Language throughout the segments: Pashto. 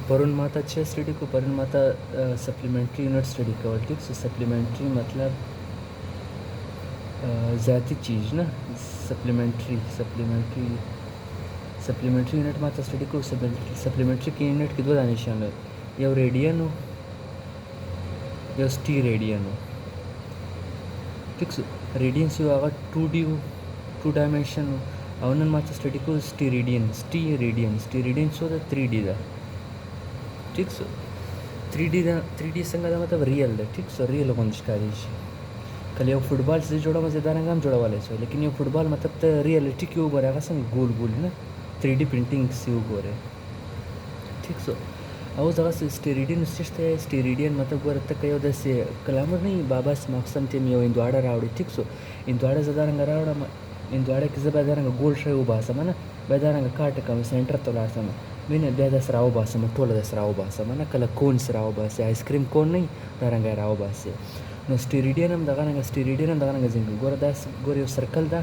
پرون ما ته چې سټډي کو پرون ما ته سپلیمنټري یونټ سټډي کول ٹھیک سو سپلیمنټري मतलब ذاتی چیز نه سپلیمنټري یونټ ما ته سټډي کو سپلیمنټري کې یونټ کې دوه دانې شامل یو ریډین یو سټي ریډین ٹھیک سو ریډین یو هغه 2D 2 ډایمنشن او نن ما ته سټډي کو سټي ریډین څو ده 3D ده ٹھیک سو 3D څنګه ده مطلب ریل ده ٹھیک سو ریل غوندې ښکاري شي کله یو فوټبال چې جوړوم زه دارنګه هم جوړولی شو لیکن یو فوټبال مطلب ته ریالټي کې وګورې هغه څنګه ګول ګول نه 3D پرنټینګ کسې وګورې ټیک سو اوس دغسې سټیریډین څه شته سټیریډین مطلب ګوره ته که یو داسې کلامر نه وي بابا مقسم ته یو هندواړه راوړي ټیک سو هندواړه زه دارنګه راوړم هندواړه کې زه به دارنګه ګول شی وباسم نه بیا دارنګه کاټه کوم سینټر ته ولاړ شم وینې بیا داسې راوباسم ټوله داسې راوباسم نه کله کونس راوباسې آیسکریم کون نه وي دارنګه یې راوباسې نو سټیریډین هم دغه رنګه ځینګ ګوره دا ګوره یو سرکل ده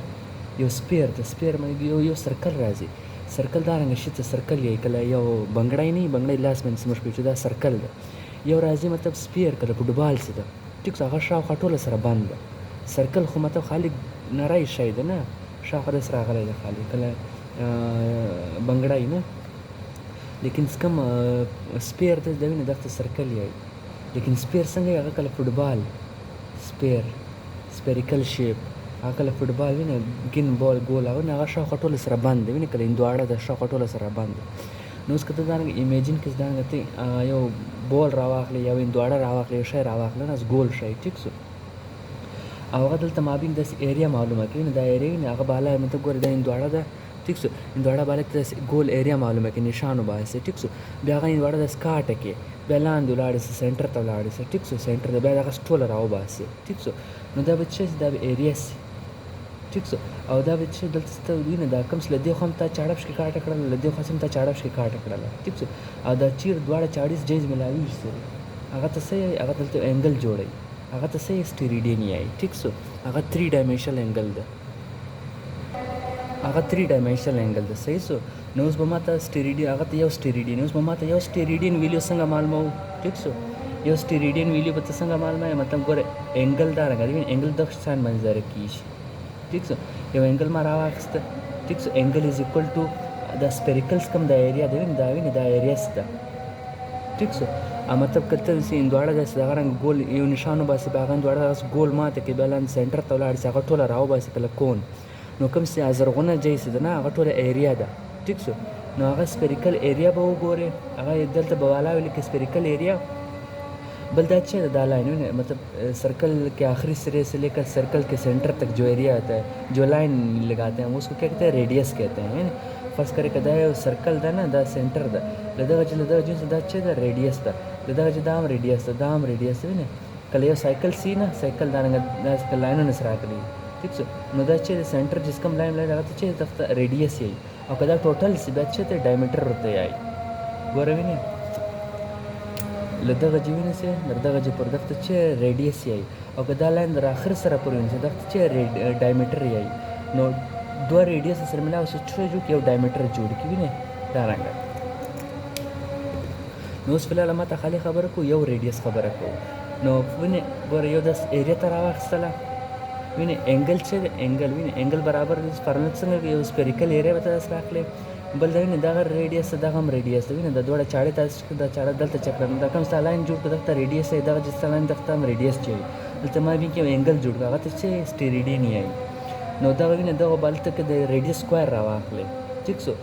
یو سپیر ده سپیر یو سرکل راځي سرکل دا رنګه شي ته سرکل یې کله یو بنګړی نه وي بنګړی لاس باندې زموږ پیچو دا سرکل ده یو راځي مطلب سپیر کله فوټبال څه ده ټیک هغه شاوخوا ټوله سره بند ده سرکل خو مطلب خالي نری شی ده نه شاوخوا داسې راغلی ده خالي کله بنګړی نه لیکن کوم سپیر ده وینې دغه ته سرکل یې لیکن سپیر څنګه یې هغه کله فوټبال سپیریکل شیپ هغه کله فوټبال وینې ګین بال ګول هغه شاوخوا ټوله سره بند دی وینې کله هندواړه ده شاوخوا ټوله سره بند ده نو اوس که ته دارنګه ایمیجن کړې دارنګه ته یو بال راواخلې یو هندواړه راواخلې یو شی راواخلې نه ګول شی ټیک سو او هغه دلته مابین داسې ایریا معلومه کوي دا ایریا وینې هغه بالا مطلب ګوره دا هندواړه ده ټیک سو هندواړه بالا ته ګول ایریا معلومه کوي نشان وباسي ټیک سو بیا هغه هندواړه داسې کاټه کې بیا لاندې ولاړې سه سینټر ته ولاړې سه ټیک سو سینټر ته بیا دغه ټوله راوباسي ټیک سو نو دا به څه شي دا به ایریا سي ټیک سو او دا به څه دلته ته وینې دا کوم له دې خوا هم تا چاړه پشکې کاټه کړله له دې خوا هم تا چاړه پشکې کاټه کړله ټیک سو او دا چیر دواړه چاړیس جیز ملاوي سره هغه ته څه هغه دلته انګل جوړوي هغه ته څه سټیریډین یې ټیک سو هغه 3 ډایمنشنل انګل ده هغه 3 ډایمنشنل انګل ده صحیح سو نو اوس به ما ته سټیریډین هغه ته یو سټیریډین اوس به ما ته یو سټیریډین ویلیو څنګه معلومو ټیک سو یو سټیریډین ویلیو به ته څنګه معلومه مطلب ګوره انګل دا رنګه دی انګل د شان باندې ځای کیږي ټیک سو یو انګل ما راواخسته ټیک سو انګل از ایکوال ټو د سپیریکلز کم د ایریا دی دا ویني دا ایریا ست ټیک سو مطلب کته سي اندواړه د دغه رنګ ګول یو نشانو باسي باغ اندواړه د ګول ماته کې بلان سنټر ته ولاړ سي هغه ټوله راو باسي کله کون نو کوم سي ازرغونه جیسه ده نه هغه ټوله ایریا ده ټیک سو نو هغه سپیریکل ایریا به وګوره هغه دلته به والا ویل کې سپیریکل ایریا بل دا چې دا लाइन है मतलब सर्कल के आखिरी सिरे से लेकर सर्कल के सेंटर तक जो एरिया आता है जो लाइन लगाते हैं उसको क्या कहते हैं रेडियस कहते हैं फर्स्ट करे कदा है सर्कल दा ना दा सेंटर दा लदा जो दा चे दा रेडियस दा लदा दाम रेडियस है कल ये साइकिल सी ना साइकिल दा लाइन ने सरा करी ठीक सो नो दा चे सेंटर जिसकम लाइन लगा तो चे दा रेडियस यही और कदा टोटल सी बच्चे ते डायमीटर होते आई गोरविनी لدغه جوینه سي دغه جو پر دغه چې ریډیس یې او کدا لاین در اخر سره پورې چې دغه چې ډایمیټر یې نو دوه ریډیس سره ملاوي چې جو کې یو ډایمیټر جوړ کی نه دا رنګ نو اوس فلال ما ته خالي خبره کو یو ریډیس خبره کو نو ونه ګور یو د ایریا تر راوخستله ویني انګل چې انګل برابر فرنت څنګه یو سپیریکل ایریا به تاسو راخلې بل دا نه دا ریډیس دا هم ریډیس دی نه د دوړه چاړه تاسو دا چاړه دلته چکر دا کوم لاین جوړ کړه دا ریډیس دی دا چې لاین دغه هم ریډیس چي دلته ما به کې انګل جوړ کړه ته چې سټیریډین یې نو دا وینه دا بلته کې د ریډیس سکوير راواخلې ټیک سو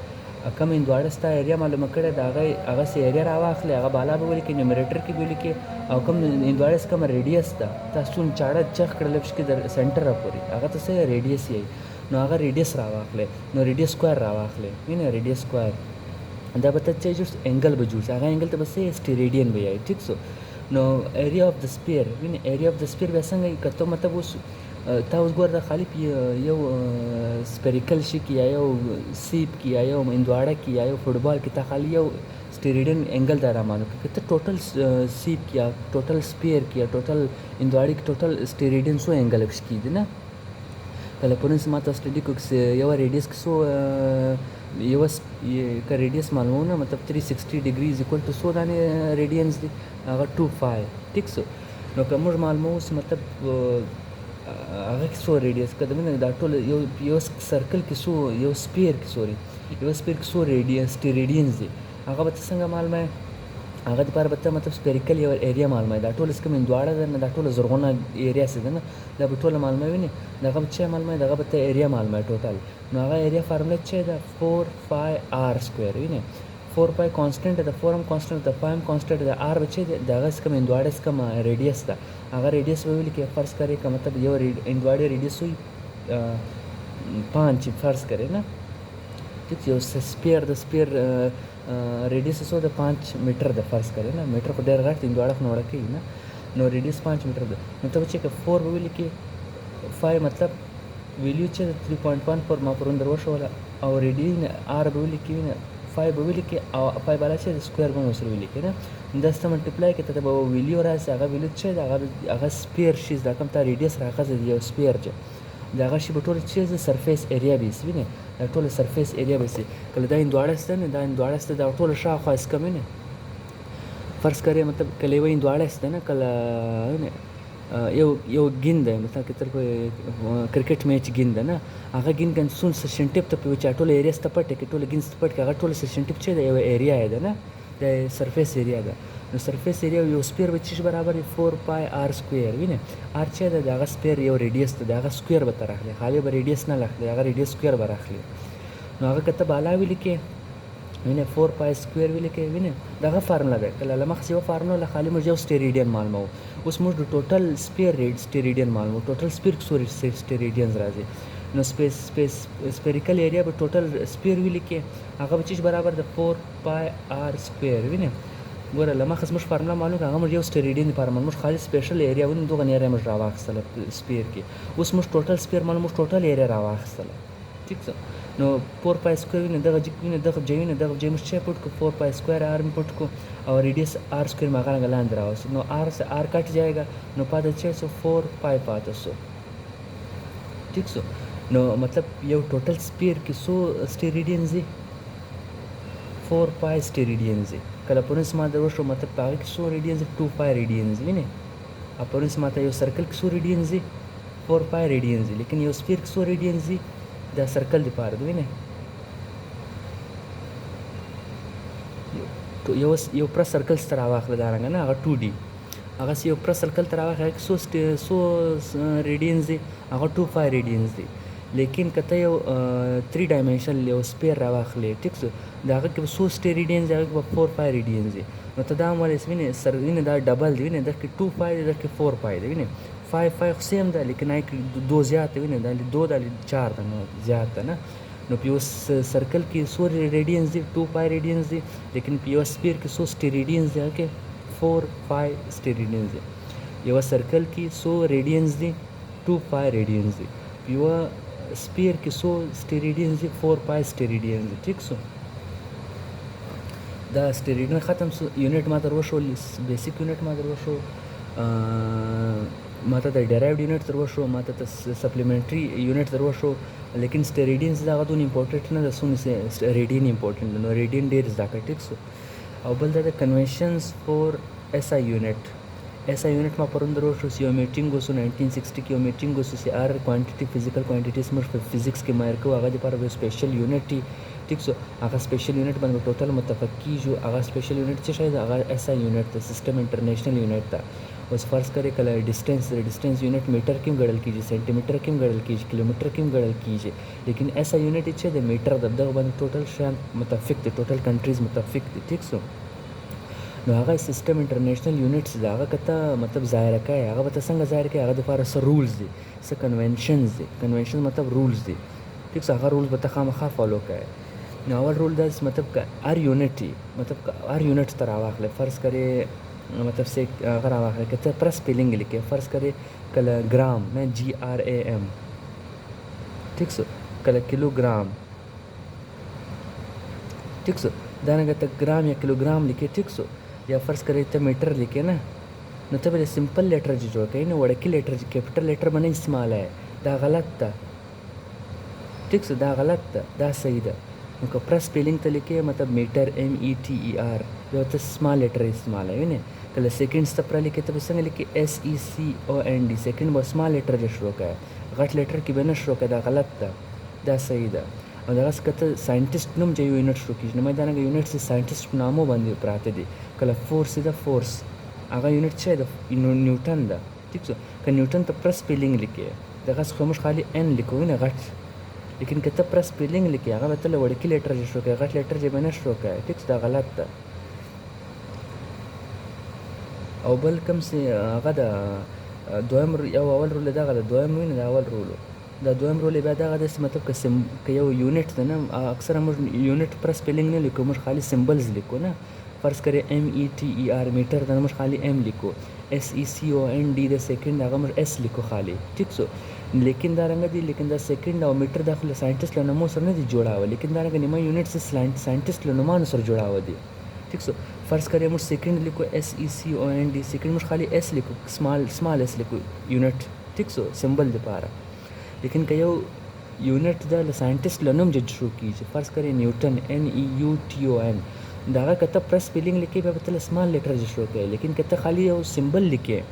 کوم اندواړه ستا ایریا معلومه کړه دا هغه سي ایریا راواخلې هغه بالا به ولیکې نومریټر کې ویل کې او کوم اندواړه کوم ریډیس دا تاسو چاړه چخ کړل چې د سنټر پورې هغه ته سي ریډیس یې نو هغه ریډیس راواخلې نو ریډیس سکوير راواخلې وینه ریډیس سکوير دا به ته چې انګل به جوړ هغه انګل ته به سي سټیریډین وي ټیک سو نو ایریا اف د سپیر وینه ایریا اف د سپیر به څنګه کته مطلب اوس تاسو ګورئ خالي یو سپیریکل شي کې یو سیپ کې یو اندواړه کې یو فوټبال کې تا خالي یو سټیریډین انګل دا را مانو کې ته ټوټل سیپ کې ټوټل سپیر کې ټوټل اندواړه کې ټوټل سټیریډین سو انګل کې دي نه کله پرونس ما تاسو سټډي کو یو ریډیس کې سو که ریډیس معلومونه مطلب 360 ډیګری از ایکول ټو څو دانې ریډینز دي هغه 25 ټیک شو. نو که موږ معلومو چې مطلب هغه کې څو ریډیس که د دا ټول یو سرکل کې څو یو سپیر کې سوري یو سپیر کې څو ریډینز دي هغه به ته څنګه معلومه هغه دپاره به ته مطلب سپیریکل یو ایریا معلوموي دا ټوله چې کوم هندواړه ده نه دا ټوله زرغونه ایریا چې ده نه دا به ټوله معلوموي وینې دغه به څه معلوموي دغه به ته ایریا معلوموي ټوټل. نو هغه ایریا فارموله څه ده 4πr سکویر وینې 4π کانسټنټ ده 4 هم کانسټنټ ده 5 هم کانسټنټ ده r به څه ده دغه چې کوم هندواړه چې کوم ریډیس ده هغه ریډیس به ولیکې فرض کرے که مطلب یو هندواړی ریډیس وي 5 فرض کرے نه ٹھیک یو سپیر د سپیر ریډیس څو ده 5 میټر ده فرض کرے نه میټر خو ډېر غټ دی هندواړه خو نوړه کوي نه نو ریډیس 5 میټر ده نو ته به چې که 4 به ولیکې 5 مطلب ویلیو چې 3.14 ما پرون در وښوله او ریډین r به ولیکې نه 5 به ولیکې او 5 بالا چې سکویر به هم ورسره ولیکې نه دا سته ملټیپلای کې ته به ویلیو راسي هغه ویلیو چې ده هغه سپیر شي دا کوم ته ریډیس راغځي یو سپیر چې دا هغه شي به ټول څه سرفیس ایریا به وي وینې دا ټوله سرفیس ایریا به سي کله دا هندواړه سته نه دا هندواړه سته دا ټوله شاوخوا اسکه مې نه فرض کرے مطلب کله یوه هندواړه سته نه کله یو ګیند دی مثلا که تر کرکټ میچ ګیند ده نه هغه ګیند کنه څون سیشن ټیپ ته په چا ټوله ایریا سته پټ کې ټوله ګیند پټ کې هغه ټوله سیشن ټیپ چې دی یو ایریا ده نه د سرفیس ایریا ده نو سرفیس ایریا یو سپیر به څه برابر دی 4πr سکویر وینې r چې ده هغه سپیر یو ریډیس ده هغه سکویر به ته راخلي خالي به ریډیس نه راخلي هغه ریډیس سکویر به راخلي نو هغه که ته بالا ولیکې وینې 4π سکویر ولیکې وینې دغه فارموله ده کله له مخکې یوه فارموله خالي موږ یو سټیریډین معلوموو اوس موږ د ټوټل سپیر سټیریډین معلوموو ټوټل سپیر کې څو سټیریډینز راځي نو سپیریکل ایریا به ټوټل سپیر ولیکې هغه به څه برابر ده 4πr سکویر وینې ګوره له مخکې زموږ فارموله معلوم کړه هغه موږ یو سټیریډین دپاره معلوم موږ خالي سپیشل ایریا ونیو دغه ایریا موږ راواخیستله سپیر کې اوس موږ ټوټل سپیر معلوم موږ ټوټل ایریا راواخیستله ټیک ده نو 4π سکویر وینې دغه وینې دغه جی وینې دغه جی موږ څه پټ کړو 4π سکویر r مې پټ کړو او ریډیس r سکویر مې هغه رنګه لاندې راوستو نو r سے r کٹ جائے گا نو پاتې څه سو 4π پاتې سو ٹھیک سو نو مطلب یو ټوټل سپیر کې څو سټیریډینز دي 4π سټیریډینز دي کله پرونس ما در وښو مطلب په هغه کې څو ریډینز دي 2π ریډینز وینې او پرونس ما ته یو سرکل کې څو ریډینز دي 4π ریډینز دي لیکن یو سپیر کې څو ریډینز دي دا سرکل دپاره دی وینې یو پرس سرکل څه راواخله دا رنګه نه هغه 2D هغه یو پرس سرکل ته راواخله هغه کې څو ریډینز دي هغه 2π ریډینز دي لیکن که ته یو 3 ډایمنشنل یو سپیر راواخلې ټیک شو د هغه کې به څو سټیریډینز هغه کې به 4π ریډینز دي نو ته دا هم ولې وینې سر وینې دا ډبل دی وینې دا کې 2π دی دا کې 4π دی وینې 5 سیم ده لیکن هغه کې 2 زیات دی وینې دا 2 دا 4 ده نو زیات ده نه نو په یو سرکل کې څو ریډینز دي 2π ریډینز دي لیکن په یو سپیر کې څو سټیریډینز دي هغه کې 4π سټیریډینز دي یو سرکل کې څو ریډینز دي 2π ریډینز دي یو سپیر کې څو سټیریډینز دي 4π سټیریډینز دي ټیک شو دا سټیریډین ختم شو یونټ ما در وښو بیسیک یونټ ما در وښو ما ته د ډیرایوډ یونټ در وښو ما ته سپلیمنټري یونټ در وښو لیکن سټیریډینز دا هغه دونه امپورټنټ نه ده څونه ریډین امپورټنټ ده نو ریډین ډېر زده کړه ټیک شو او بل دا د کنونشنز فور ایس آی یونټ ایسا یونٹ ما پرون در وښو چې یو میټینګ وسو 1960 کې یو میټینګ وسو چې ار کوانټیټي فزیکل کوانټیټیز موږ په فزیکس کې ماهر کوو هغه دپاره به سپیشل یونټ دی ټیک شو هغه سپیشل یونټ باندې ټوټل متفق کیږو هغه سپیشل یونټ څه شی ده هغه ایس آی یونټ ده سیسټم انټرنیشنل یونټ ده اوس فرض کرے کله ډسټنس یونټ میټر کې هم ګڼل کیږي سنټیمیټر کې هم ګڼل کیږي کیلومیټر کې هم ګڼل کیږي لیکن ایس آی یونټ چې د میټر د دغه باندې ټوټل شیان متفق دي ټوټل کنټریز متفق دي ټیک شو نو هغه سیسټم انټرنیشنل یونټس دا هغه کته مطلب ظاهر کوي هغه به ته څنګه ظاهر کوي هغه دپاره څه رولز دي څه کنونشنز دي کنونشن مطلب رولز دي ټیک هغه رولز به ته خامخا فالو کوي نو اول رول دا مطلب هر یونټ مطلب هر یونټ ته راواخلې فرض کرے مطلب سے هغه راواخلې که ته پر سپیلنګ لیکې فرض کرے کله ګرام نه GRAM ټیک شو کله کیلوګرام ټیک شو دارنګه ته ګرام یا کیلوګرام لیکې ټیک شو یا فرض کرے ته میټر لیکې نه نو ته به سمپل لیټر جوړ کړې نو وړوکی لیټر کیپټل لیټر باندې استعمال ہے دا غلط ده ټیک شو دا غلط ده دا صحیح ده कपड़ा स्पेलिंग तो लिखे मतलब मीटर METER जो तो स्मॉल लेटर इस्तेमाल है ने कल सेकंड्स तपरा लिखे तो संग लिखे SECOND सेकंड वो स्मॉल लेटर जो शुरू का है गट लेटर की बना शुरू का दा गलत दा सही दा और दरस कत साइंटिस्ट नुम जो यूनिट शुरू की नुम दाना यूनिट से साइंटिस्ट नामो बंद प्राते दी कल फोर्स द फोर्स आगा यूनिट छे द न्यूटन दा ठीक सो का न्यूटन तो प्लस स्पेलिंग लिखे दरस खमुश खाली n लिखो ने गट लेकिन कितना प्लस स्पेलिंग लिखे आगा मतलब वड़की लेटर जो शुरू का गट लेटर जो बना शुरू का है ठीक दा गलत दा او بل کم سي هغه د دویم یو اول رول دغه د دویم ویني د اول رول د دویم رول بیا دغه د مطلب که یو یونټ ده نه اکثره موږ یونټ پر سپیلینګ نه لیکو موږ خالی سمبلز لیکو نه فرض کرے METER میټر د موږ خالی M لیکو SECOND د سیکنډ هغه موږ S لیکو خالی ٹھیک سو لیکن دا رنګ دی لیکن دا سیکنډ او میټر داخله ساينټیست له نومو سره نه دی جوړاوه لیکن دا رنګ نیمه یونټ سے ساينټیست له نومانو سره جوړاوه دی ٹھیک سو فرض करें मुझ सेकंड लिखो SECOND सेकंड मुझ खाली S लिखो स्मॉल S लिखो यूनिट ठीक सो सिंबल दे पा रहा लेकिन कयो यूनिट द साइंटिस्ट लनम जज शुरू कीजिए फर्ज करें न्यूटन NEUTON दागा कता प्लस स्पेलिंग लिखे पे बता स्मॉल लेटर जो शुरू किया लेकिन कता खाली वो सिंबल लिखे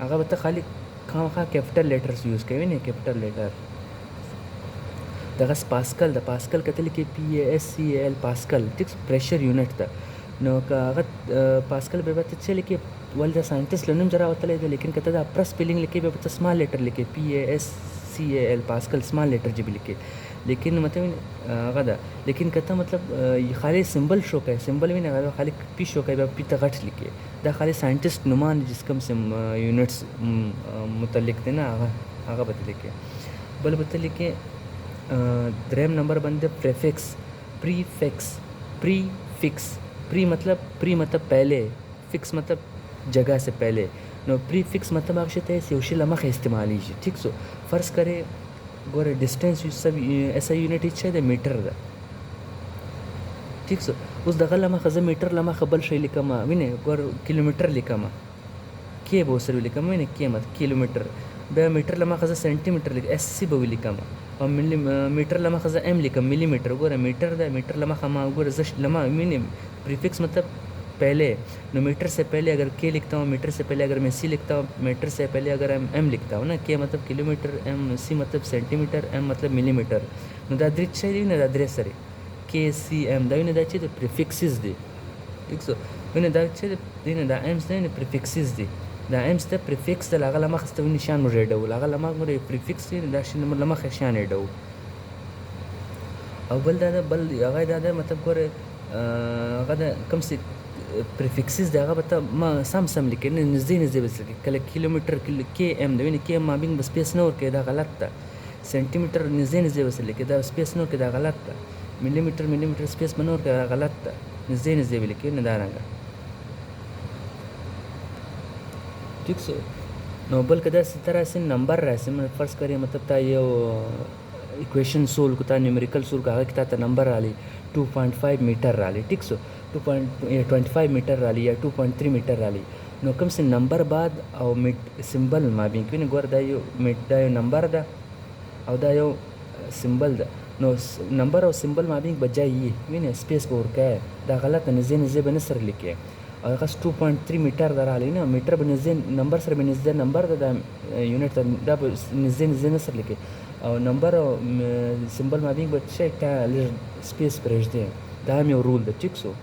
अगर बता खाली खा कैपिटल लेटर्स यूज़ किए नहीं कैपिटल लेटर दागा पास्कल द पास्कल कता लिखे PASCAL पास्कल ठीक प्रेशर यूनिट था नो का पास्कल पे बात अच्छे लिखे वाले साइंटिस्ट लनम जरा होता है लेकिन कहता था प्लस स्पेलिंग लिखे पे बता स्मॉल लेटर लिखे PASCAL पास्कल स्मॉल लेटर जब लिखे लेकिन मतलब गदा लेकिन कहता मतलब ये खाली सिंबल शो का है सिंबल भी ना खाली पी शो का है पी तगट लिखे दा खाली साइंटिस्ट नुमान जिसकम से यूनिट्स मुतल्लिक थे ना आगा बता लिखे बल बता लिखे द्रेम नंबर बंदे प्रीफिक्स प्रीफिक्स प्री मतलब पहले फिक्स मतलब जगह से पहले नो प्री फिक्स मतलब आवश्यक है सोशल लमख इस्तेमाल कीजिए ठीक सो फ़र्ज़ करे गोरे डिस्टेंस सब ऐसा यूनिट इच्छा है मीटर दा ठीक सो उस दगल लमा खज़ मीटर लमा खबल शे लिखमा विने गोर किलोमीटर लिखमा के बहुत सर लिखमा विने के मत किलोमीटर बे मीटर लमा खज़ सेंटीमीटर लिख SC बवी लिखमा और मीटर लमा खज़ M लिखम मिलीमीटर गोरे मीटर दा मीटर लमा खमा गोरे जश लमा विने प्रीफिक्स मतलब पहले नो मीटर से पहले अगर के लिखता हूँ मीटर से पहले अगर मैं C लिखता हूँ मीटर से पहले अगर M लिखता हूँ ना के मतलब किलोमीटर C मतलब सेंटीमीटर M मतलब मिलीमीटर नो दादरी चाहिए ना दादरे सरे KCM दावी ने दाची तो प्रीफिक्सेस दे ठीक सो विने दाची ने दा M's ने प्रीफिक्सेस दे दा M's दा प्रीफिक्स दा लगा लमा खस्ता विने शान मुझे डो लगा लमा मुझे प्रीफिक्स ने दाशी ने लमा खशान डो अव्वल दादा बल आगे दादा मतलब कोरे गदा कम से प्रीफिक्सेस दागा बता ما سام लिखे नज़दीक बस लिखे कल किलोमीटर KM दवीने KM ما بين बस स्पेस नोर के दा गलत था सेंटीमीटर नज़दीक बस लिखे दा स्पेस नोर के दा गलत था मिलीमीटर स्पेस बनोर के दा गलत था नज़दीक लिखे न दारंगा ठीक सो नोबल कदा इस तरह से नंबर रहसे मैं फ़र्ज़ करें मतलब ता ये इक्वेशन सोल्व कुता न्यूमेरिकल सोल्व का किता ता नंबर आली 2.5 मीटर राली ठीक सो 2.25 मीटर राली या 2.3 मीटर राली नो कम से नंबर बाद और मिड सिंबल मा बिन क्यों गोर दायो मिड दायो नंबर दा और दायो सिंबल दा नो नंबर और सिंबल मा बिन बजाय ये मीन स्पेस बोर का है दा गलत नज़े बनसर लिखे और कस 2.3 मीटर दा राली ना मीटर बनज़े नंबर सर बनज़े नंबर दा यूनिट दा नज़े नसर लिखे और नंबर और सिंबल मा बिन बच्चे टा स्पेस प्रेस दे दा में रूल द ठीक सो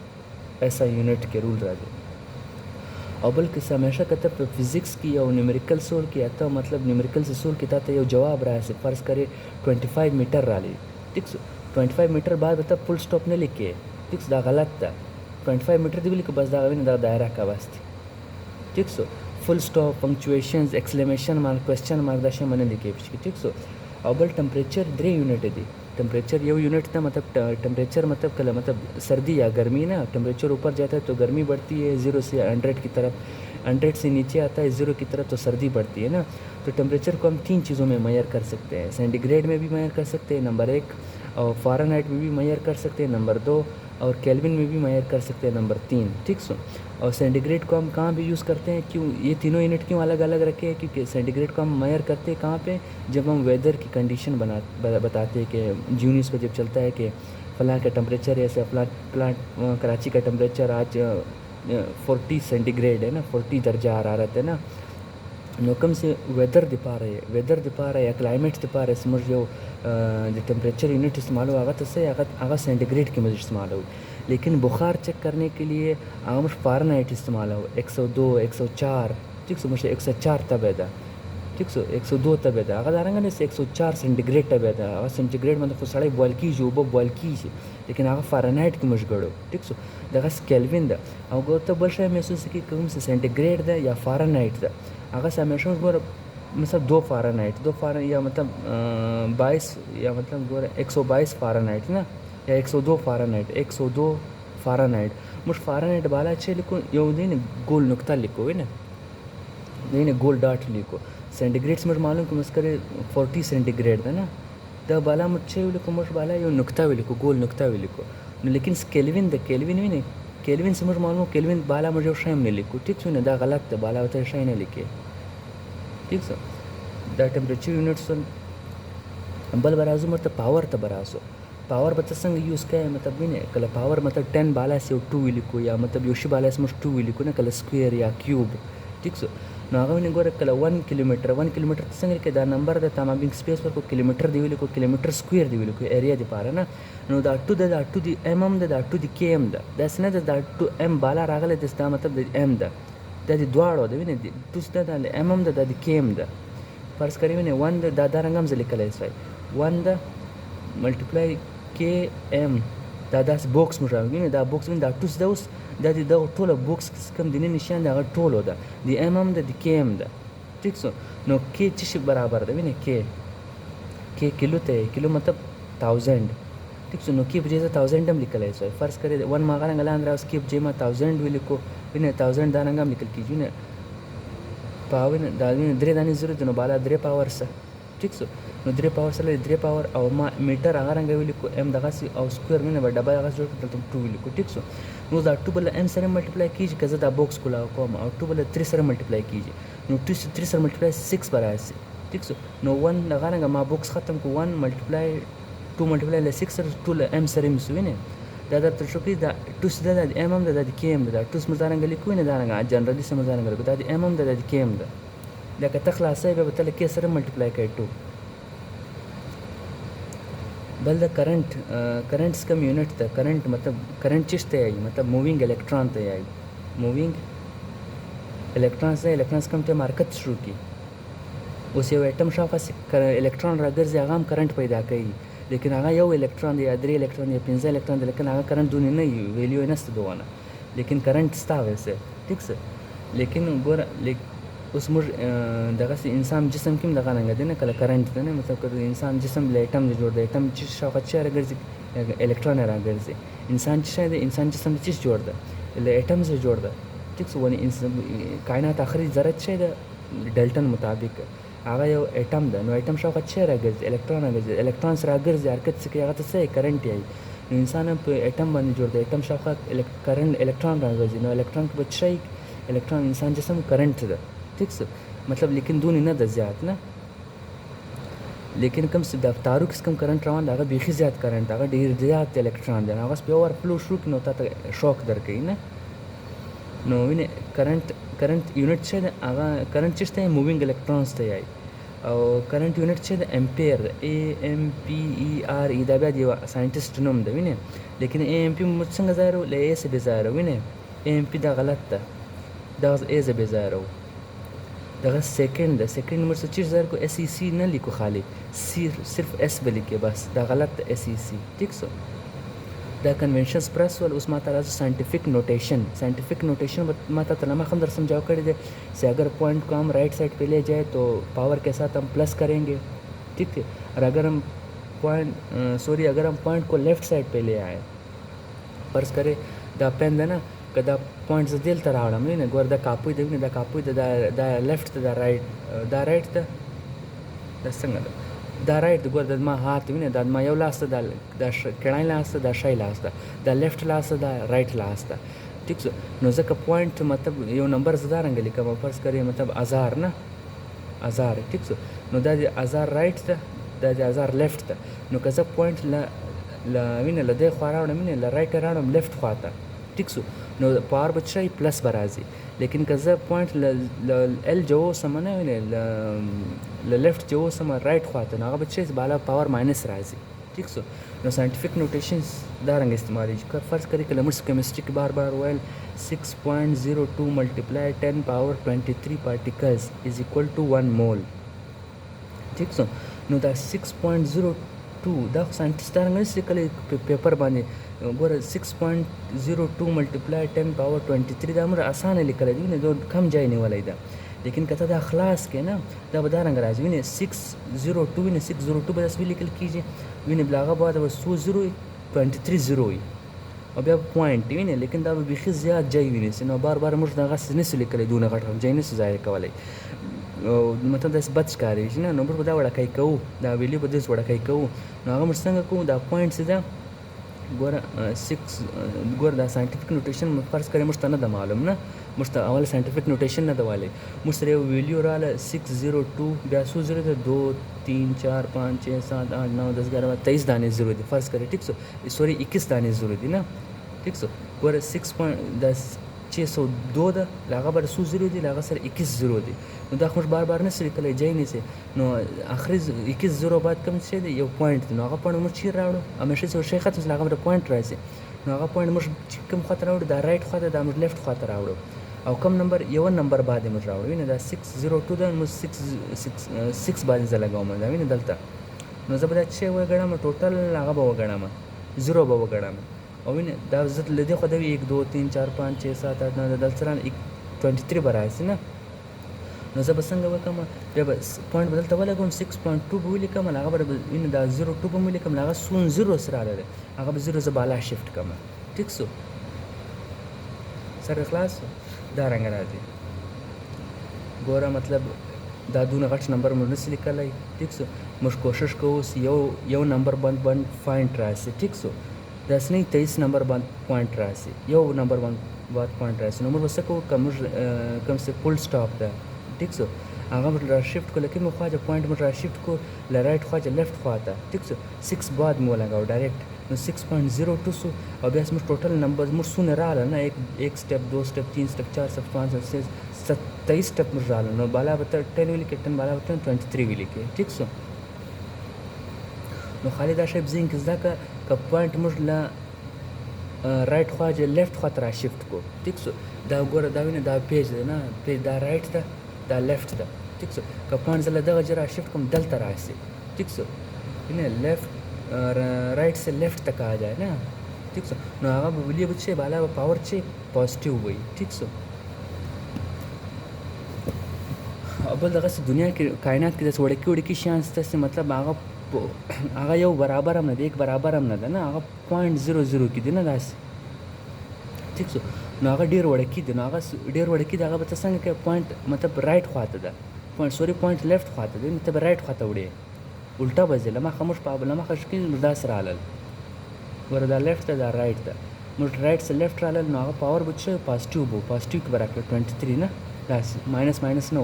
ऐसा यूनिट के रूल रहा और बल्कि हमेशा कहते फिज़िक्स की और न्यूमेरिकल सोल की आता मतलब न्यूमेरिकल से सोल की था ये जवाब रहा है फ़र्ज़ करे 25 मीटर राली ठीक सो 25 मीटर बाद बता फुल स्टॉप ने लिखे ठीक दा गलत था 25 मीटर दी लिखे बस दा दायरा का बस ठीक so full stop punctuations exclamation mark question mark दशे मैंने लिखे ठीक सो और बल टेम्परेचर 3 यूनिट दी टेम्परेचर ये यूनिट था मतलब टेम्परेचर मतलब कल मतलब सर्दी या गर्मी ना टेम्परेचर ऊपर जाता है तो गर्मी बढ़ती है 0 से 100 की तरफ 100 से नीचे आता है 0 की तरफ तो सर्दी बढ़ती है ना तो टेम्परेचर को हम 3 चीज़ों में मेजर कर सकते हैं सेंटीग्रेड में भी मेजर कर सकते हैं नंबर 1 और फ़ारेनहाइट में भी मेजर कर सकते हैं नंबर 2 और केल्विन में भी मेजर कर सकते हैं नंबर 3 ठीक सो और सेंटीग्रेड को हम कहाँ भी यूज़ करते हैं क्यों ये तीनों यूनिट क्यों अलग अलग रखे हैं क्योंकि सेंटीग्रेड को हम मेजर करते हैं कहाँ पे जब हम वेदर की कंडीशन बताते हैं कि जूनिस पर जब चलता है कि फलां का टेम्परेचर ऐसे कराची का टेम्परेचर आज 40 सेंटीग्रेड है ना, 40 दर्जा हरारत है ना। कम से वेदर दिपा रहे या क्लाइमेट दिपा रहे समझ जो टेम्परेचर यूनिट इस्तेमाल हो आगा तसे आगा सेंटीग्रेड की मदद इस्तेमाल हो। लेकिन बुखार चेक करने के लिए आगा मुझ फ़ारेनहाइट इस्तेमाल हो 102 104 ठीक सो मुझे 104 तबेदा ठीक सो 102 तबेदा आगा दारंगा ने 104 सेंटीग्रेड तबेदा आगा सेंटीग्रेड मतलब खुद साढ़े बॉयल की जो वो बॉयल की लेकिन आगा फ़ारेनहाइट की मुझ गड़ो ठीक सो दगा केल्विन दा आगा तो बल शायद महसूस की कम से सेंटीग्रेड दा या फ़ारेनहाइट दा आगा से हमेशा गोर मतलब 2 फ़ारेनहाइट या मतलब 22 या मतलब गोर 122 फ़ारेनहाइट ना या 102 फ़ारेनहाइट मुझ फ़ारेनहाइट बाला अच्छे लिखो यो दिन गोल नुक्ता लिखो है ना नहीं गोल डॉट लिखो सेंटीग्रेड्स मुझे मालूम कि मुझे 40 सेंटीग्रेड था ना द बाला मुझे लिखो मुझ बाला यो नुक्ता भी लिखो गोल नुक्ता भी लिखो लेकिन केल्विन भी नहीं केल्विन से मुझे मालूम केल्विन बाला मुझे शायम नहीं लिखो ठीक सो ना दा गलत था बाला होता है शायम नहीं लिखे ठीक सो द टेम्परेचर यूनिट्स बल बराजू मतलब पावर बता संग यूज़ क्या है मतलब भी नहीं कल पावर मतलब 10 बाला से 2 लिखो या मतलब योशी बाला से मुझे 2 लिखो ना कल स्क्वायर या क्यूब ठीक सो नागा में गोर कल 1 किलोमीटर संग के दा नंबर द तमा बिंग स्पेस पर को किलोमीटर दिविल को किलोमीटर स्क्वायर दिविल को एरिया दि पारा ना नो दा टू द mm दा टू द km दैट्स ना दा टू m बाला रागले दिस दा मतलब द m दा द द्वाड़ो द विने टू द mm दा द km दा फर्ज करी विने 1 दा रंगम से लिखल है इस 1 द मल्टीप्लाई km दा बॉक्स मुझे विने दा बॉक्स विने दा टू दोस दा दी दा टोला बॉक्स कम दिने निशान दा टोलो दा दी mm दा दी km दा ठीक सो नो k चिश बराबर दा विने k किलो ते किलो मतलब 1000 ठीक सो नो की वजह से 1000 हम लिखल है सो फर्ज करे 1 मागाना गला अंदर उसकी वजह में 1000 भी लिखो विने 1000 दानंगा निकल कीजिए ने पावन दानी द्रे दानी जरूरत नो बाला द्रे पावर सा ठीक सो नो द्रे पावर से द्रे पावर और मीटर आगारंगा भी लिखो m दगा सी और स्क्वायर में ने डबल दगा जो तुम 2 लिखो ठीक सो नो दा 2 बल m से मल्टीप्लाई कीजिए कज़ा दा बॉक्स खुला को और 2 बल 3 से मल्टीप्लाई कीजिए नो 3 से मल्टीप्लाई 6 बराबर से ठीक सो नो 1 लगाना मा बॉक्स खत्म को 1 मल्टीप्लाई 2 मल्टीप्लाई ले 6 से 2 ले m से मिसुने दादा तो शोकी दा 2 से दा mm दा km दा 2 मजारंगा लिखो ने दारंगा जनरली से मजारंगा लिखो दा mm दा km दा لكن تخلع سايبه بالتالي كيسر ملتبلاي كاي 2 बल द करंट कम यूनिट था करंट मतलब करंट चीज़ ते आई मतलब मूविंग इलेक्ट्रॉन ते आई मूविंग इलेक्ट्रॉन्स कम ते मार्कत शुरू की उसे एटम शॉक से इलेक्ट्रॉन अगर से आगाम करंट पैदा करी लेकिन आगा यो इलेक्ट्रॉन या 3 इलेक्ट्रॉन या 5 इलेक्ट्रॉन लेकिन आगा करंट दूनी नहीं वैल्यू है नस्त दोवाना लेकिन करंट स्ता वैसे ठीक से लेकिन गोर उस मुझ दगा से इंसान जिस्म किम दगा नंगा देना कल करंट देना मतलब कर इंसान जिस्म ले एटम जोड़ दे एटम चीज शौक अच्छा अगर से इलेक्ट्रॉन है अगर से इंसान चीज जिस्म चीज जोड़ दे ले एटम से जोड़ दे ठीक सो वनी कायनात आखिरी ज़रत है डेल्टन मुताबिक आगा यो एटम दा नो एटम शौक अच्छा अगर से इलेक्ट्रॉन से अगर से हरकत से क्या तो से करंट आई इंसान पे एटम बन जोड़ दे एटम शौक करंट इलेक्ट्रॉन अगर से नो इलेक्ट्रॉन के बच्चे इलेक्ट्रॉन इंसान जिस्म करंट दा ठीक से मतलब लेकिन दूनी ना दज्यात ना लेकिन कम से दफ्तारों किस कम करंट रवान आगा बेखी ज़्यादा करंट आगा ढेर ज़्यादा इलेक्ट्रॉन देना आगा पे ओवर फ्लो शुरू की होता था शॉक दर कहीं ना नो इन्हें करंट यूनिट से आगा करंट चीज़ थे मूविंग इलेक्ट्रॉन्स थे आई और करंट यूनिट से एम्पेयर AMPER इधर भी दिया साइंटिस्ट नोम दे विने लेकिन AMP मुझसे ज़ाहिर ले A से बेज़ाहिर विने AMP दा गलत था दा A से बेज़ाहिर दगा सेकंड मुझसे चीज़ को SEC न लिखो खाली सिर्फ S पे लिखे बस दा गलत SEC ठीक सो दा कन्वेंशंस प्रेस वाल उस माता राज साइंटिफिक नोटेशन माता तलमा खंदर समझाओ कर दे से अगर पॉइंट को हम राइट साइड पे ले जाए तो पावर के साथ हम प्लस करेंगे ठीक है और अगर हम पॉइंट को लेफ़्ट साइड पे ले आए फर्ज करे दा पेन देना कदा पॉइंट्स दिल तरावड़ा में गोर दा कापुई दा लेफ्ट दा राइट दा संग दा राइट गोर दा मा हाथ में दा मा यो लास्ट दा केड़ाई लास्ट दा शाई लास्ट दा लेफ्ट लास्ट दा राइट लास्ट ठीक सो नो जका पॉइंट मतलब यो नंबर ज़दा रंग लिखा मैं फर्ज करिए मतलब 1000 ठीक सो नो दा 1000 राइट दा 1000 लेफ्ट नो कजा पॉइंट ला وینه له دې خوا راوړم وینه له رایټ راوړم لیفټ خوا ته ټیک شو نو پاور به شي پلس به راځي لیکن که زه پوینټ ل ال جو اوسم نه وینه له لیفټ جو اوسم رایټ خوا ته نو هغه به شي بالا پاور ماینس راځي ٹھیک سو نو ساینټیفिक نوټیشنز دا رنګ استعمالیږي که فرض کړئ که لمړ کیمستري کې بار بار ویل 6.02 ملټیپلای 10 پاور 23 پارټیکلز از ایکوال ټو 1 مول ٹھیک سو نو دا 6.02 دا خو ساینټیسټ دا رنګ نشي لیکلی پیپر باندې ګوره 6.02 ملټیپلای 10 پاور 23 دا موږ اسانه لیکلی دی نه کم ځای نیولی ده لیکن که ته دا خلاص کې نه دا به دا رنګ راځي وینې 602 وینې 602 به داسې ولیکل کېږي وینې بل هغه بعد به څو زیرو وي 23 زیرو وي او بیا پوینټ وینې لیکن دا به بیخي زیات ځای ونیسي نو بار بار موږ دغسې نشو لیکلی دونه غټ ځای نشو ظاهر کولی مطلب داسې بد ښکاري چې نه نو موږ به دا وړکی کوو دا ویلیو به داسې وړکی کوو نو هغه موږ څنګه کوو دا پوینټ چې ده ګوره دا ساینټیفिक نوټیشن فرض کړئ موږ ته نه ده معلوم نه موږ ته اول ساینټیفिक نوټیشن نه ده والی موږ سره یو ویلیو راغله 602 بیا څو زیرو ده 2 3 4 5 6 7 8 9 10 11 23 دانې زیرو دي فرض کړئ ټیک سو سوري 21 دانې زیرو دي نه ټیک سو ګوره 6.2 ده هغه بر څو زیرو دي هغه سره 21 زیرو دي نو دا خو بار بار نشي لیکلی ځای نیسي نو اخري 21 زیرو بعد کوم څه دی یو پوینټ دی نو هغه پوینټ موږ چیرې راوړو همیشه څه شی ختم هغه د پوینټ راځي نو هغه پوینټ موږ کوم خواته راوړو دا رایټ خواته دا موږ لیفټ خواته راوړو او کم نمبر یو نمبر باندې موږ راوړو وینې دا 602 ده موږ 6 باندې زه لګوم دا وینې دلته نو زه به دا چې وګڼم ټوټل هغه به وګڼم زیرو به وګڼم او وینې دا زه له دې خوا دا 1 2 3 4 5 6 7 8 9 دلته سره 23 به راشي نه نو زه به څنګه وکړم بیا به پوینټ به دلته ولګوم 6.2 به ولیکم هغه به وینې دا 0.2 به ولیکم هغه سون زیرو سره راغلی هغه به زیرو زه بالا شفټ کړم ټیک سو سره خلاص دا رنګ راځي ګوره مطلب دا دونه غټ نمبر موږ نشي لیکلی ټیک سو موږ کوشش کوو یو نمبر باندې پوینټ راشي ټیک سو داسې نه 23 نمبر باندې پوینټ راشي یو نمبر باندې پوینټ راشي نو موږ به څه کوو که موږ کوم څه فل سټاپ ده ټیک سو هغه موږ را شفټ کړو لکه موږ خواجه پوینټ موږ را شفټ کړو له رایټ خواجه لیفټ خوا ته ټیک سو 6 بعد مو لګاو ډایرکټ نو 6.02 سو او بیا موږ ټوټل نمبر موږ څونه راغله نه एक स्टेप 2 स्टेप 3 स्टेप 4 स्टेप 5 स्टेप 27 स्टेप موږ راغله نو بالا به 10 ولیکې 10 بالا به 23 ولیکې ټیک سو نو خالي دا شی بزین کې زده که پوینټ موږ له رایټ خواجه لیفټ خوا ته را شفټ کو ټیک سو دا ګوره دا وینه دا پیج دی نه پیج دا رایټ ده دا لیفټ ده ٹھیک سو که پوینٹ زه له دغه ځای را شفټ کوم دلته راشي ٹھیک سو یعنې لیفٹ رائٹ سے لیفٹ تک آ جائے نا ٹھیک سو نو هغه به ویلیو به چې بالا به پاور چې پازیټیو وي ٹھیک سو بل دغسې دنیا کې کائنات کې داسې وړکي وړکي شیان شته چې مطلب هغه یو برابر هم نه دی یک برابر هم نه ده نه هغه 0.00 کې دی نه داسې ٹھیک سو نو هغه ډېر وړکي دی نو هغه ډېر وړکي دی هغه به ته څنګه کوې پوینټ مطلب رایټ خواته ده پوینټ لیفټ خواته دی نو ته به رایټ خواته وړې الټا به ځې له مخه موږ په مخه کې داسې رالل ګوره دا لیفټ ده دا رایټ ده موږ رایټ څه لیفټ رالل نو هغه پاور به څه پازیټیو به پازیټیو کې به راکړه 23 نه داسې ماینس نه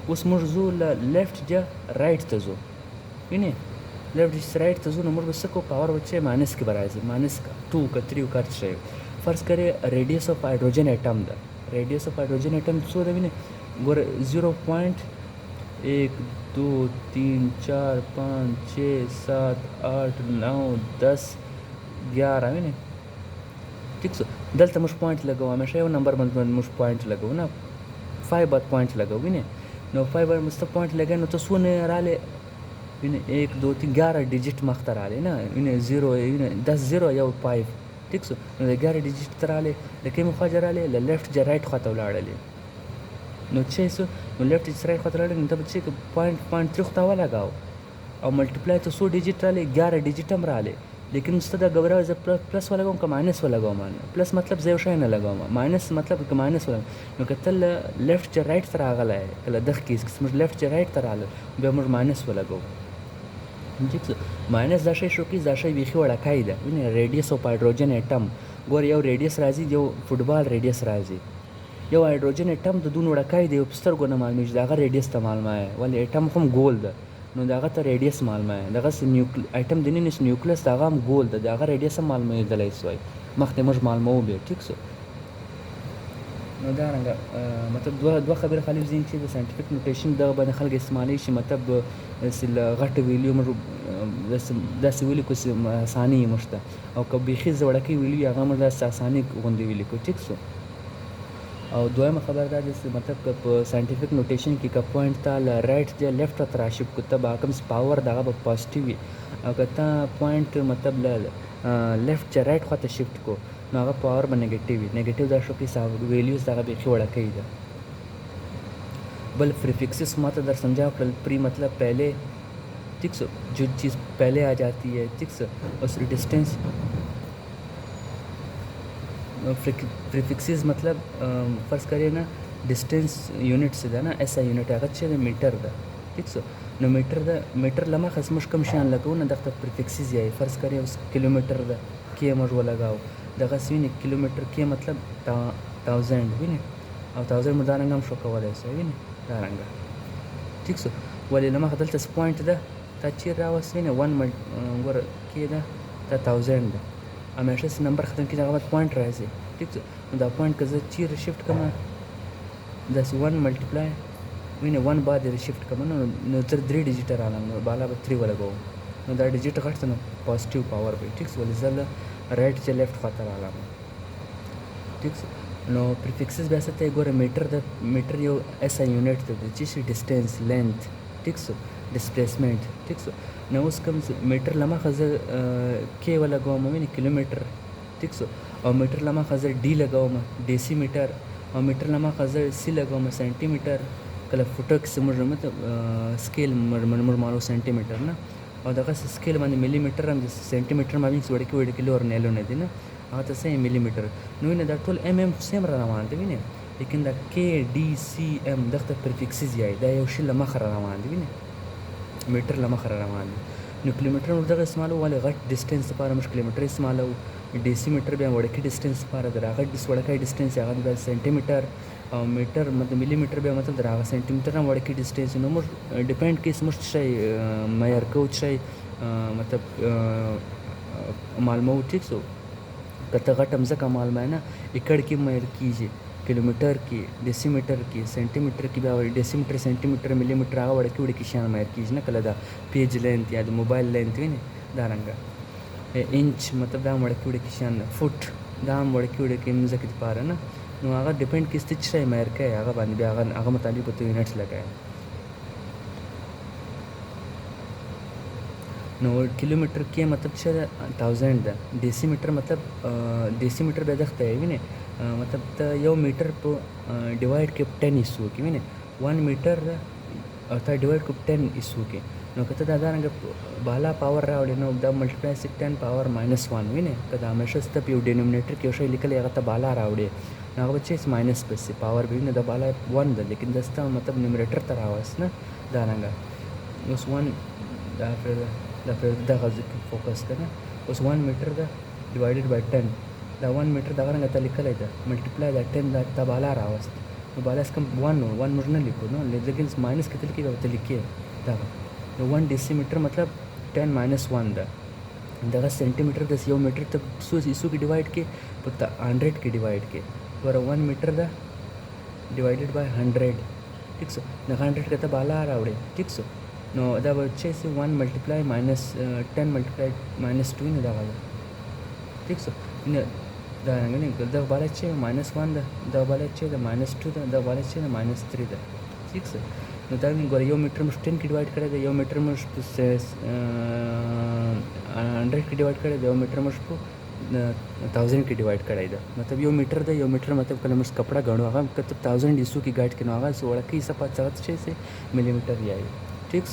اوس موږ ځو له لیفټ جا رایټ ته ځو وینې لیفټ جا رایټ ته ځو نو موږ به څه کوو پاور به چې ماینس کې به راځي ماینس 2 که 3 که هر څه فرض کرے ریډیس اف هایډروجن ایټم ده ریډیس اف هایډروجن ایټم څو ده وینې ګوره 0.1 2 3 4 5 6 7 8 9 10 11 وینې ٹھیک سو دلته موږ پوینټ لګوو همیشه یو نمبر باندې موږ پوینټ لګوو نه 5 باندې پوینټ لګوو وینې نو 5 باندې مست پوینټ لګای نو ته څونه رالی وینې 1 2 3 11 ډیجټ مخته رالی نه وینې 0 وینې 10 0 یو 5 ٹھیک سو نو د 11 ډیجټ ته رالی د کومې خوا ځای رالی له لیفټ جا رایټ خوا ته ولاړلې نو چې سو نو لیفټ جا رایټ خوا ته ولاړلې نو ته به چې پوینټ 3 خو ته ولګاو او ملټیپلای ته څو ډیجټ رالی 11 ډیجټ هم رالی لیکن مست دا غبره زه پلس ولګوم که ماینس ولګوم پلس مطلب زه یو شی نه لګوم ماینس مطلب که ماینس ولګوم نو که ته لیفټ جا رایټ ته راغلی که له دغه کیس کې موږ لیفټ جا رایټ ته راغلل بیا موږ ماینس ولګوو ٹھیک سو ماینس دا شی شو کې دا شی بیخي وړکی ده وینې ریډیس اف هایډروجن ایټم ګوره یو ریډیس راځي یو فوټبال ریډیس راځي یو هایډروجن ایټم د دون وړکی دی یو په سترګو نه معلومېږي د هغه ریډیس ته معلومه ولې ایټم هم ګول ده نو د هغه ته ریډیس معلومه دغسې ایټم د نس نیوکلیس د هغه هم ګول ده، د هغه ریډیس هم معلومېدلی سوای، مخکې موږ معلوموو بیا. ټیک سو. نو دا رنګه مطلب دوه خبرې خالي ځین چې د ساینټیفیک نوټیشن دغه باندې خلک استعمالی شي، مطلب داسې له غټو ویلیو موږ داسې ولیکو چې اساني یې موږ ته، او که بیخي زوړکۍ ویلیو هغه موږ داسې اساني غوندې ولیکو. ټیک سو. او دویمه خبر دا ده چې مطلب که په ساینټیفیک نوټیشن کې که پوینټ ته له رایټ یا لیفټ ته راشفټ کړو ته به کوم پاور دغه به پازیټیو وي، او که ته پوینټ مطلب له لیفټ یا رایټ خواته شفټ کړو نو هغه پاور به نیگیټیو وي. نیگیټیو دا شو کې ویلیوز دغه بیخي وړکۍ ده. بل प्रीफिक्सेस मात्र दर समझा कर प्री मतलब पहले ठीक सो जो चीज़ पहले आ जाती है ठीक सो उसकी डिस्टेंस प्रीफिक्सेस मतलब फ़र्ज़ करिए ना डिस्टेंस यूनिट से ना ऐसा यूनिट है अच्छे मीटर दा ठीक सो नो मीटर लमा खसमुश कम शान लगाओ ना दख्तर प्रीफिक्सेस ये फ़र्ज़ करिए उस किलोमीटर दा के मजवा लगाओ दगसीन किलोमीटर के मतलब 1000 विने और 1000 मदारंग हम शो कवर ऐसा विने दारंगा ठीक सो वाले लमा खदल तस पॉइंट दा ताचीर रावस विने 1 वर के दा 1000 दा हमेशा से नंबर ख़त्म की जगह पॉइंट रहे से ठीक सो दा पॉइंट का चीर शिफ्ट कमा दस 1 मल्टीप्लाई विने 1 बाद शिफ्ट कमा नो 3 डिजिट आना बाला 3 वाला गो नो दा डिजिट घट नो पॉजिटिव पावर पे ठीक सो वाले जल राइट से लेफ्ट खातर आला ठीक सो नो प्रीफिक्सेस वैसे तो एक मीटर यो ऐसा यूनिट तो जिस डिस्टेंस लेंथ ठीक सो डिस्प्लेसमेंट ठीक सो न उसका मीटर लमा खजर के वाला गाँव में किलोमीटर ठीक सो और मीटर लमा खजर डी लगाओ में डेसीमीटर और मीटर लमा खजर सी लगाओ में सेंटीमीटर कल फुटक से मुझ मतलब स्केल मारो सेंटीमीटर ना और दगा स्केल माने मिलीमीटर हम सेंटीमीटर में भी वड़की किलो और नेलो ने दी ना हाँ तो सेम मिलीमीटर नो ने दा टोल सेम रहा मानते भी ने लेकिन दा के डी सी एम दख्त प्रीफिक्सेस याई दा योशी लमा खरा मानते भी ने मीटर लमा खरा मानते नो किलोमीटर उधर इस्तेमालो वाले घट डिस्टेंस पार मुश्किल किलोमीटर इस्तेमालो डेसीमीटर भी वड़की डिस्टेंस पार दरागा वड़का डिस्टेंस आगा सेंटीमीटर और मीटर मतलब मिलीमीटर भी मतलब दरागा सेंटीमीटर वड़की डिस्टेंस नो मुझ डिपेंड किस मुझ शाय मैयर को शाय मतलब मालूम ठीक सो कत घट हमसे का मालूम है ना एकड़ की मैयर कीजिए किलोमीटर की डेसीमीटर की सेंटीमीटर की डेसीमीटर सेंटीमीटर मिलीमीटर आगा वड़की उड़की शान मैयर कीजिए ना कल दा पेज लेंथ या मोबाइल लेंथ भी नहीं दारंगा इंच मतलब दाम वड़की उड़की शान फुट दाम वड़की उड़की मुझे कित पार है ना नो आगा डिपेंड किस तिच शाय मैयर का है आगा बांध आगा मुताबिक तो यूनिट्स लगा है नो किलोमीटर के मतलब 1000 दा डेसीमीटर मतलब डेसीमीटर बेदख्त है भी ने मतलब त यो मीटर पे डिवाइड के 10 इशू के भी ने 1 मीटर अर्थात डिवाइड को 10 इशू के नो कत दादा रंग बाला पावर रावले नो द मल्टीप्लाई से 10 पावर -1 भी ने कदा हमेशा स्तप यो डिनोमिनेटर के शय लिखल या त बाला रावले ना बच्चे इस माइनस पे से पावर भी ने द बाला 1 द लेकिन दस्ता मतलब न्यूमरेटर तरावस ना दारंगा उस 1 दा फिर फोकस करना उस 1 मीटर दा डिवाइडेड बाय 10 दा 1 मीटर दा रंग त लिखल है मल्टीप्लाई दा 10 दा त बाला रावस तो बाला इसका 1 मुझे लिखो ना लेकिन माइनस कितने की बात लिखिए दा 1 डेसीमीटर मतलब 10 - 1 दा सेंटीमीटर दस यो मीटर तक इसू की डिवाइड के 100 की डिवाइड के और 1 मीटर दा डिवाइडेड बाय 100 ठीक सो ना 100 का त बाला रावड़े ठीक सो नो दा बच्चे से 1 मल्टीप्लाई -10 मल्टीप्लाई -2 ने दागा ठीक सो ने दा ने दा बाला छे -1 दा बाला छे दा -2 दा बाला छे दा -3 दा ठीक सो नो दा गोर यो मीटर में 10 की डिवाइड करे दा यो मीटर में 100 की डिवाइड करे दा यो मीटर में 1000 की डिवाइड करे दा मतलब यो मीटर मतलब कल मस कपड़ा गणो आगा मतलब 1000 इशू की गाइड के आगा सो वड़ा की सब 50 से मिलीमीटर ये ठीक